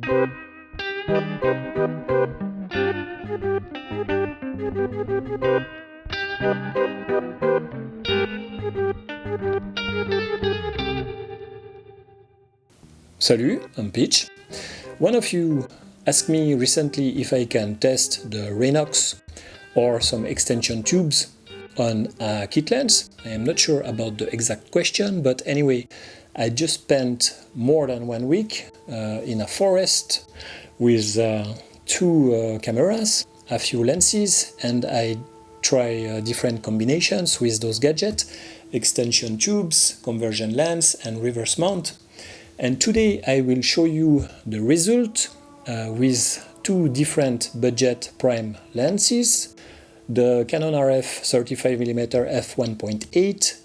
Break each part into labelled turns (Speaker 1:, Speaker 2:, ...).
Speaker 1: Salut, I'm Peach. One of you asked me recently if I can test the Raynox or some extension tubes on a kit lens. I am not sure about the exact question, but anyway, I just spent more than 1 week in a forest with two cameras, a few lenses, and I try different combinations with those gadgets, extension tubes, conversion lens, and reverse mount. And today I will show you the result with two different budget prime lenses, the Canon RF18-150mm f1.8,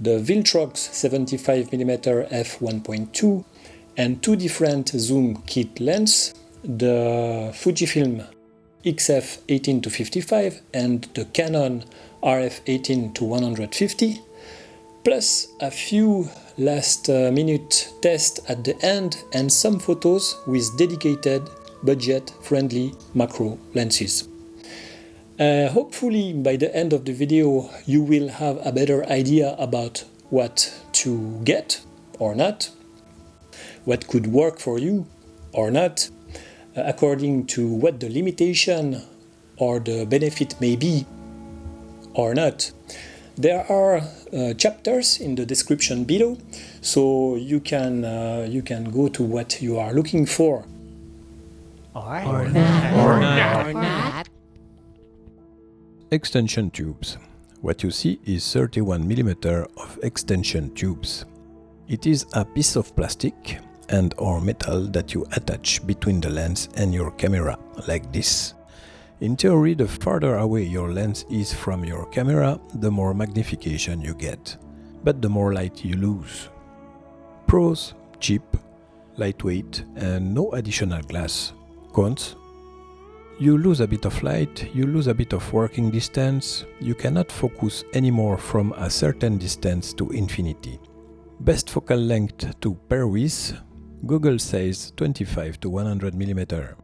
Speaker 1: the Viltrox 75mm f1.2, and two different zoom kit lenses, the Fujifilm XF18-55 and the Canon RF18-150, plus a few last minute tests at the end and some photos with dedicated budget friendly macro lenses. Hopefully by the end of the video you will have a better idea about what to get or not, what could work for you or not, according to what the limitation or the benefit may be or not. There are chapters in the description below, so you can go to what you are looking for.
Speaker 2: Or not.
Speaker 3: Extension tubes. What you see is 31mm of extension tubes. It is a piece of plastic and or metal that you attach between the lens and your camera, like this. In theory, the farther away your lens is from your camera, the more magnification you get, but the more light you lose. Pros: cheap, lightweight, and no additional glass. Cons: you lose a bit of light, you lose a bit of working distance, you cannot focus anymore from a certain distance to infinity. Best focal length to pair with, Google says 25 to 100mm.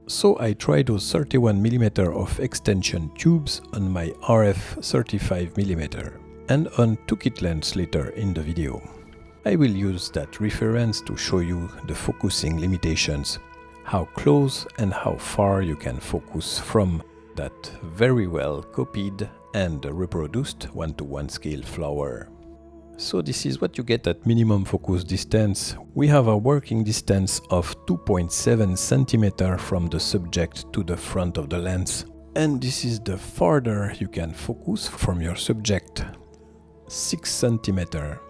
Speaker 3: So I tried those 31mm of extension tubes on my RF35mm and on two kit lenses later in the video. I will use that reference to show you the focusing limitations, how close and how far you can focus from that very well copied and reproduced 1:1 scale flower. So this is what you get at minimum focus distance. We have a working distance of 2.7 cm from the subject to the front of the lens. And this is the farther you can focus from your subject, 6 cm.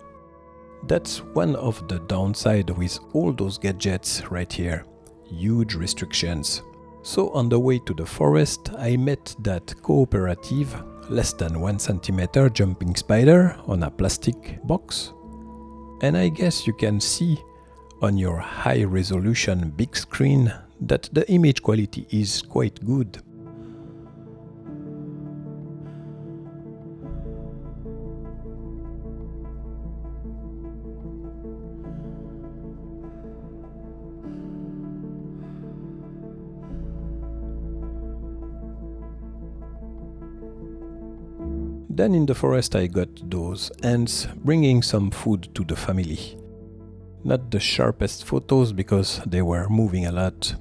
Speaker 3: That's one of the downside with all those gadgets right here. Huge restrictions. So on the way to the forest, I met that cooperative less than 1 cm jumping spider on a plastic box. And I guess you can see on your high resolution big screen that the image quality is quite good. Then in the forest I got those ants bringing some food to the family. Not the sharpest photos because they were moving a lot.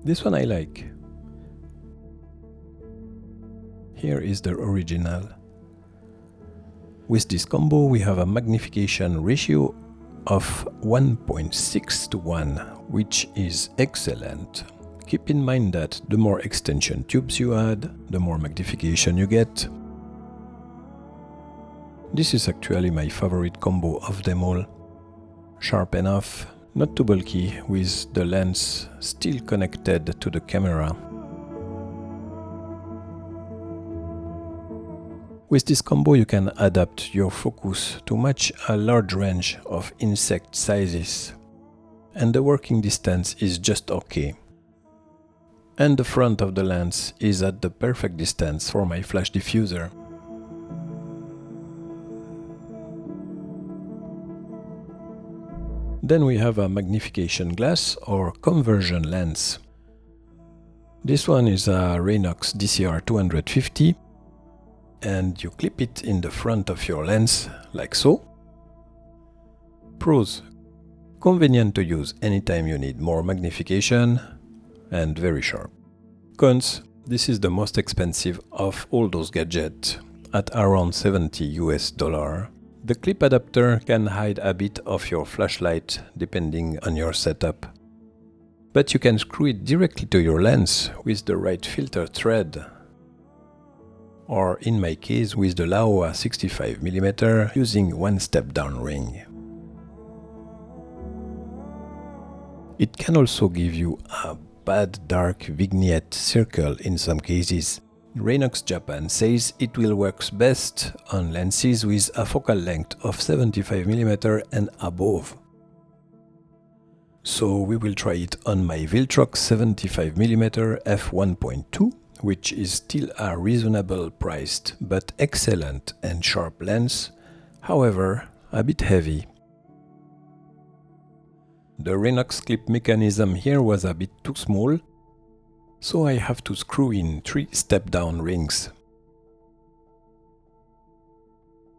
Speaker 3: This one I like. Here is the original. With this combo we have a magnification ratio of 1.6 to 1, which is excellent. Keep in mind that the more extension tubes you add, the more magnification you get. This is actually my favorite combo of them all. Sharp enough, not too bulky, with the lens still connected to the camera. With this combo you can adapt your focus to match a large range of insect sizes. And the working distance is just okay. And the front of the lens is at the perfect distance for my flash diffuser. Then we have a magnification glass or conversion lens. This one is a Raynox DCR250, and you clip it in the front of your lens like so. Pros: convenient to use anytime you need more magnification and very sharp. Cons: this is the most expensive of all those gadgets at around $70 US. The clip adapter can hide a bit of your flashlight depending on your setup. But you can screw it directly to your lens with the right filter thread, or in my case with the Laowa 65mm using one step-down ring. It can also give you a bad dark vignette circle in some cases. Raynox Japan says it will work best on lenses with a focal length of 75mm and above. So we will try it on my Viltrox 75mm f1.2, which is still a reasonable priced but excellent and sharp lens, however a bit heavy. The Raynox clip mechanism here was a bit too small, so I have to screw in 3 step-down rings.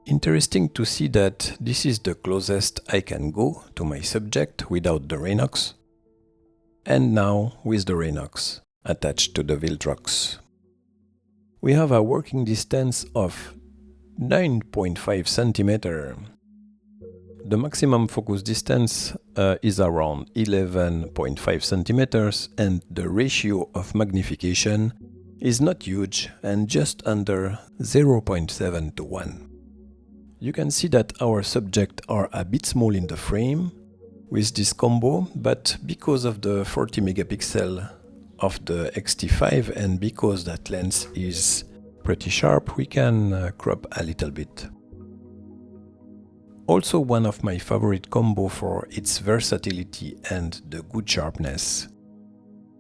Speaker 3: Interesting to see that this is the closest I can go to my subject without the Raynox, and now with the Raynox attached to the Viltrox. We have a working distance of 9.5 cm. The maximum focus distance is around 11.5 cm, and the ratio of magnification is not huge and just under 0.7 to 1. You can see that our subjects are a bit small in the frame with this combo, but because of the 40 megapixel of the X-T5 and because that lens is pretty sharp, we can crop a little bit. Also one of my favorite combo for its versatility and the good sharpness.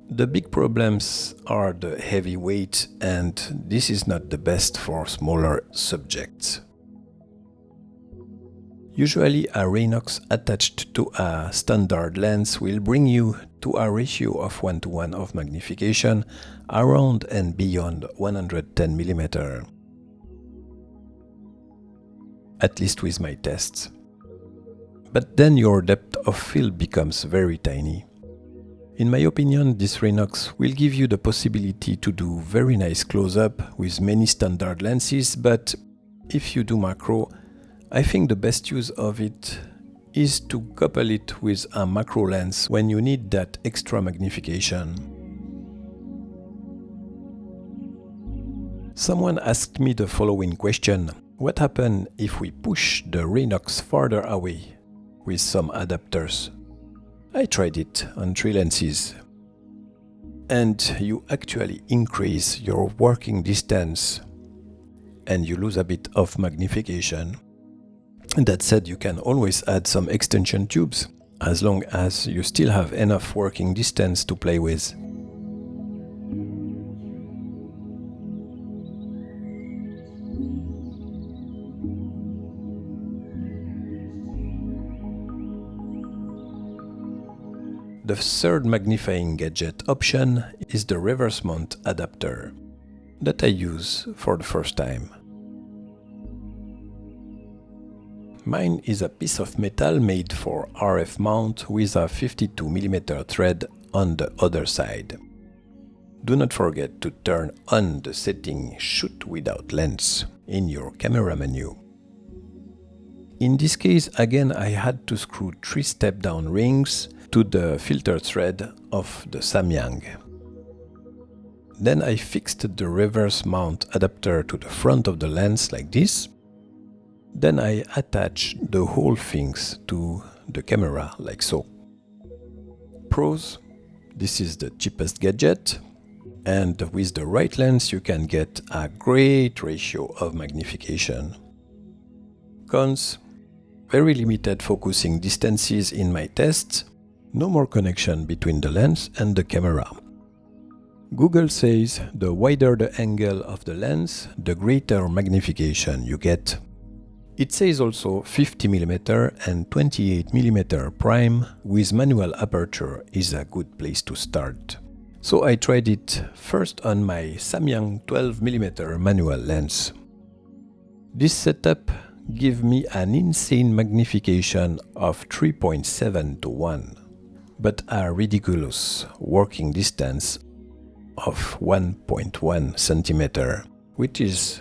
Speaker 3: The big problems are the heavy weight, and this is not the best for smaller subjects. Usually a Raynox attached to a standard lens will bring you to a ratio of 1:1 of magnification around and beyond 110mm. At least with my tests. But then your depth of field becomes very tiny. In my opinion, this Raynox will give you the possibility to do very nice close-up with many standard lenses, but if you do macro, I think the best use of it is to couple it with a macro lens when you need that extra magnification. Someone asked me the following question: what happens if we push the Raynox farther away with some adapters? I tried it on 3 lenses, and you actually increase your working distance and you lose a bit of magnification. That said, you can always add some extension tubes as long as you still have enough working distance to play with. The third magnifying gadget option is the reverse mount adapter that I use for the first time. Mine is a piece of metal made for RF mount with a 52mm thread on the other side. Do not forget to turn on the setting Shoot Without Lens in your camera menu. In this case, again, I had to screw 3 step-down rings to the filter thread of the Samyang. Then I fixed the reverse mount adapter to the front of the lens like this. Then I attach the whole things to the camera like so. Pros: this is the cheapest gadget, and with the right lens you can get a great ratio of magnification. Cons: very limited focusing distances in my tests, no more connection between the lens and the camera. Google says the wider the angle of the lens, the greater magnification you get. It says also 50mm and 28mm prime with manual aperture is a good place to start. So I tried it first on my Samyang 12mm manual lens. This setup gives me an insane magnification of 3.7 to 1, but a ridiculous working distance of 1.1 centimeter, which is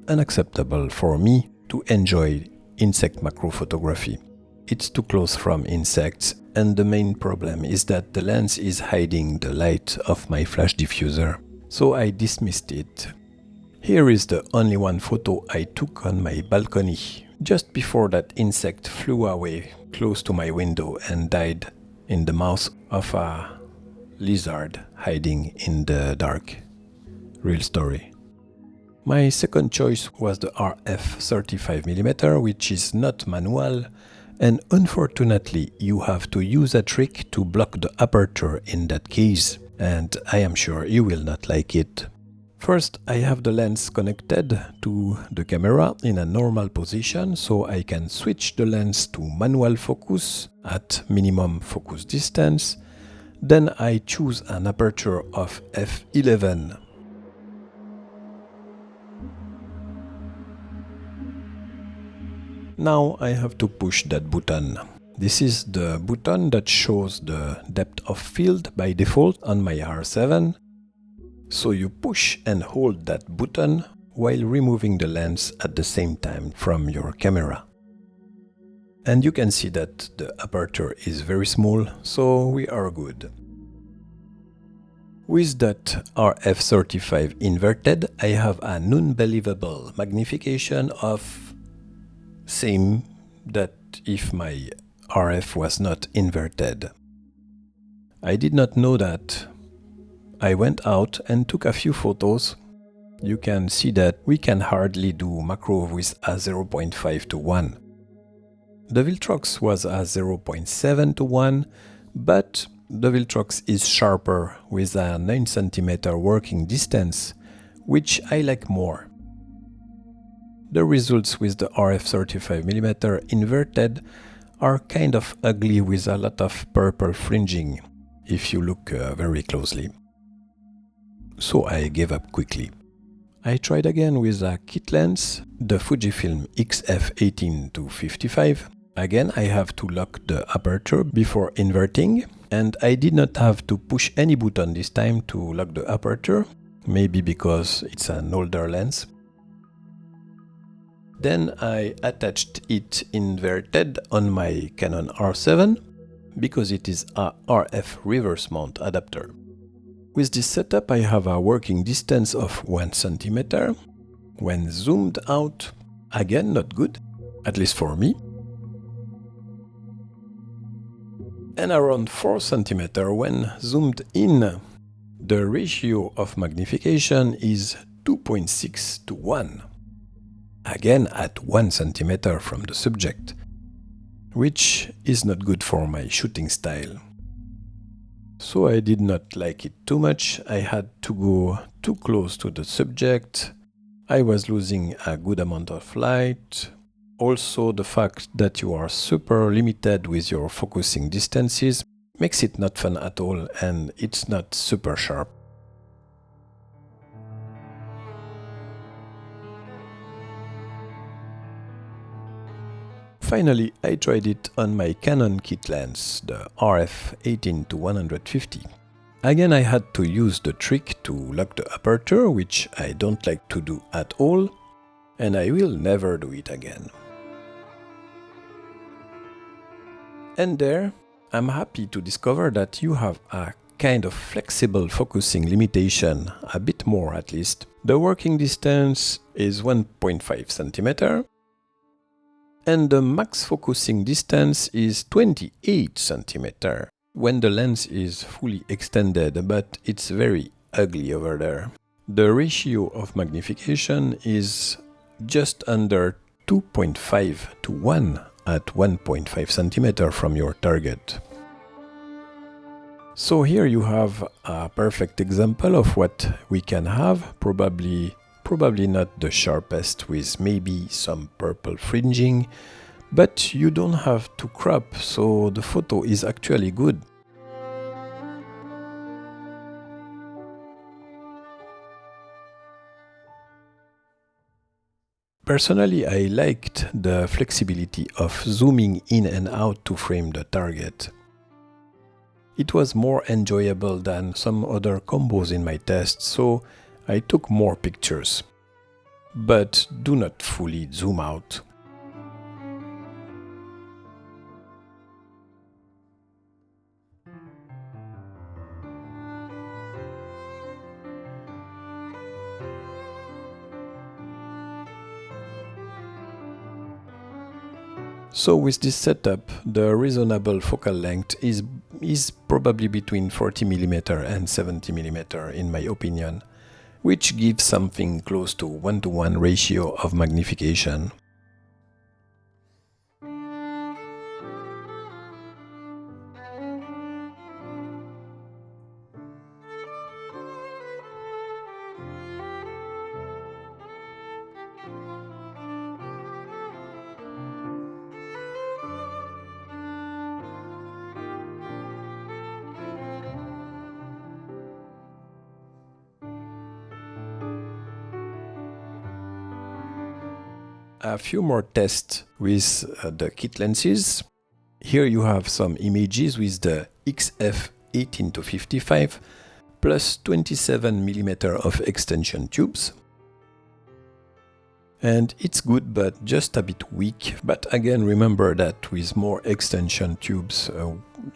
Speaker 3: unacceptable for me to enjoy insect macro photography. It's too close from insects, and the main problem is that the lens is hiding the light of my flash diffuser, so I dismissed it. Here is the only one photo I took on my balcony, just before that insect flew away close to my window and died in the mouth of a lizard hiding in the dark. Real story. My second choice was the RF35mm, which is not manual, and unfortunately you have to use a trick to block the aperture in that case, and I am sure you will not like it. First, I have the lens connected to the camera in a normal position, so I can switch the lens to manual focus at minimum focus distance. Then I choose an aperture of f11. Now I have to push that button. This is the button that shows the depth of field by default on my R7. So you push and hold that button while removing the lens at the same time from your camera. And you can see that the aperture is very small, so we are good. With that RF35 inverted, I have an unbelievable magnification of same that if my RF was not inverted. I did not know that. I went out and took a few photos. You can see that we can hardly do macro with a 0.5 to 1. The Viltrox was a 0.7 to 1, but the Viltrox is sharper with a 9 cm working distance, which I like more. The results with the RF35mm inverted are kind of ugly with a lot of purple fringing, if you look very closely. So I gave up quickly. I tried again with a kit lens, the Fujifilm XF18-55. Again, I have to lock the aperture before inverting, and I did not have to push any button this time to lock the aperture, maybe because it's an older lens. Then I attached it inverted on my Canon R7, because it is a RF reverse mount adapter. With this setup I have a working distance of 1 cm. When zoomed out, again not good, at least for me. And around 4 cm when zoomed in. The ratio of magnification is 2.6 to 1. Again at 1 cm from the subject, which is not good for my shooting style. So I did not like it too much. I had to go too close to the subject. I was losing a good amount of light. Also, the fact that you are super limited with your focusing distances makes it not fun at all, and it's not super sharp. Finally, I tried it on my Canon kit lens, the RF18-150. Again, I had to use the trick to lock the aperture, which I don't like to do at all, and I will never do it again. And there, I'm happy to discover that you have a kind of flexible focusing limitation, a bit more at least. The working distance is 1.5 cm. And the max focusing distance is 28 cm when the lens is fully extended, but it's very ugly over there. The ratio of magnification is just under 2.5 to 1 at 1.5 cm from your target. So here you have a perfect example of what we can have, probably probably not the sharpest with maybe some purple fringing, but you don't have to crop, so the photo is actually good. Personally, I liked the flexibility of zooming in and out to frame the target. It was more enjoyable than some other combos in my test, so I took more pictures. But do not fully zoom out. So with this setup, the reasonable focal length is probably between 40mm and 70mm in my opinion, which gives something close to 1:1 ratio of magnification. A few more tests with the kit lenses. Here you have some images with the XF18-55 plus 27mm of extension tubes. And it's good, but just a bit weak. But again, remember that with more extension tubes,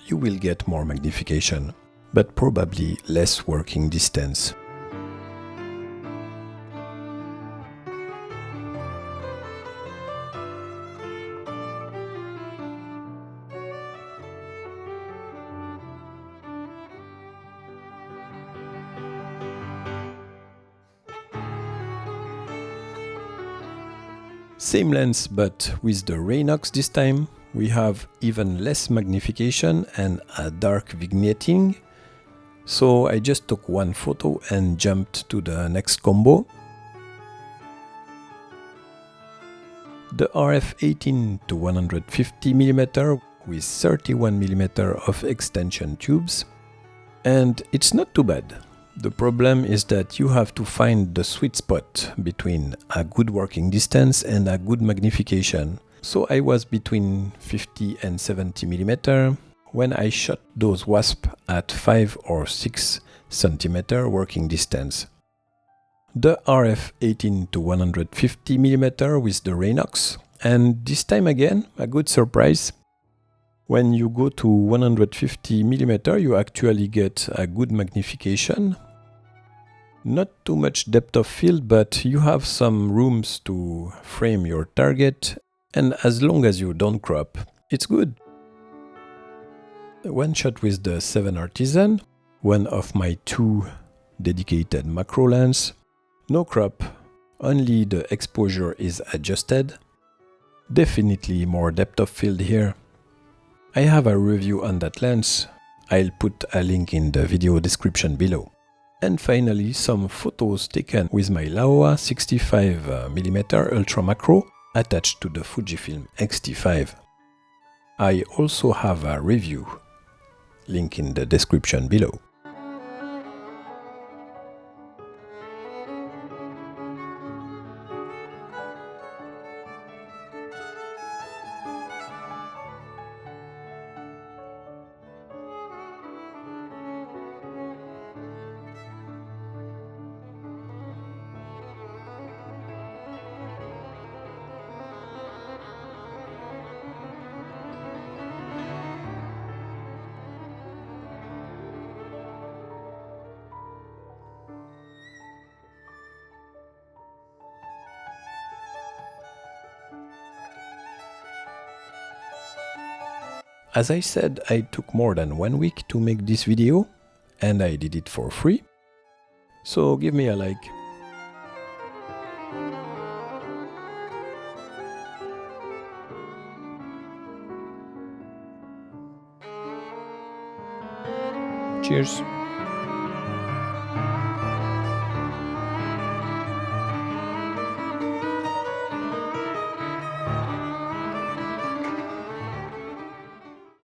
Speaker 3: you will get more magnification, but probably less working distance. Same lens, but with the Raynox this time, we have even less magnification and a dark vignetting. So I just took one photo and jumped to the next combo. The RF18-150mm with 31mm of extension tubes. And it's not too bad. The problem is that you have to find the sweet spot between a good working distance and a good magnification. So I was between 50 and 70mm when I shot those wasps at 5 or 6 cm working distance. The RF18-150mm with the Raynox, and this time again a good surprise. When you go to 150mm you actually get a good magnification. Not too much depth of field, but you have some rooms to frame your target, and as long as you don't crop, it's good. One shot with the 7 Artisan, one of my 2 dedicated macro lens. No crop, only the exposure is adjusted. Definitely more depth of field here. I have a review on that lens. I'll put a link in the video description below. And finally, some photos taken with my Laowa 65mm Ultra Macro attached to the Fujifilm X-T5. I also have a review, link in the description below. As I said, I took more than 1 week to make this video, and I did it for free. So give me a like. Cheers!